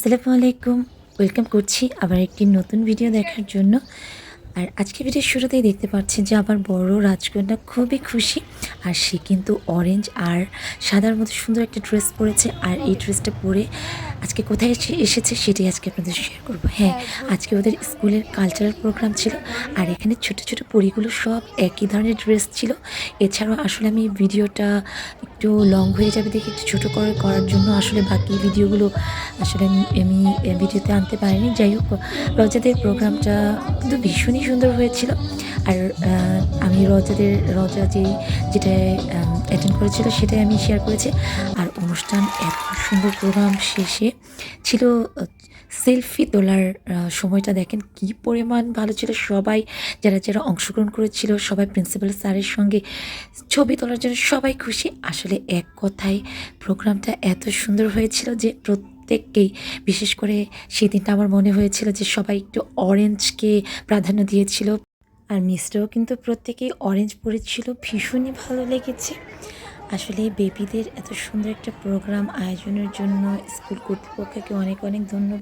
আসসালামু আলাইকুম। ওয়েলকাম করছি আবার একটি নতুন ভিডিও দেখার জন্য। আর আজকে ভিডিওর শুরুতেই দেখতে পাচ্ছেন যে আমার বড় রাজকন্যা খুবই খুশি। আর সে কিন্তু অরেঞ্জ আর সাদার মধ্যে সুন্দর একটা ড্রেস পরেছে। আর এই ড্রেসটা পরে আজকে কোথায় এসেছে সেটাই আজকে আপনাদের শেয়ার করব। হ্যাঁ, আজকে ওদের স্কুলের কালচারাল প্রোগ্রাম ছিল। আর এখানে ছোট ছোট পরীগুলো সব একই ধরনের ড্রেস ছিল। এছাড়াও আসলে আমি ভিডিওটা একটু লং হয়ে যাবে দেখে একটু ছোটো করার জন্য আসলে বাকি ভিডিওগুলো আসলে আমি ভিডিওতে আনতে পারিনি। যাই হোক, রজাদের প্রোগ্রামটা কিন্তু ভীষণই সুন্দর হয়েছিল। আর আমি রজা যেটায় অ্যাটেন্ড করেছিল সেটাই আমি শেয়ার করেছি। আর অনুষ্ঠান এত সুন্দর প্রোগ্রাম শেষে ছিল সেলফি তোলার সময়টা দেখেন কি পরিমাণ ভালো ছিল। সবাই যারা অংশগ্রহণ করেছিল সবাই প্রিন্সিপাল স্যারের সঙ্গে ছবি তোলার জন্য সবাই খুশি। আসলে এক কথায় প্রোগ্রামটা এত সুন্দর হয়েছিল যে প্রত্যেককেই, বিশেষ করে সেদিনটা আমার মনে হয়েছিল যে সবাই একটু অরেঞ্জকে প্রাধান্য দিয়েছিল। আর মিসরাও কিন্তু প্রত্যেকেই অরেঞ্জ পরেছিল, ভীষণই ভালো লেগেছে। আসলে বেবিদের এত সুন্দর একটা প্রোগ্রাম আয়োজনের জন্য স্কুল কর্তৃপক্ষকে অনেক অনেক ধন্যবাদ।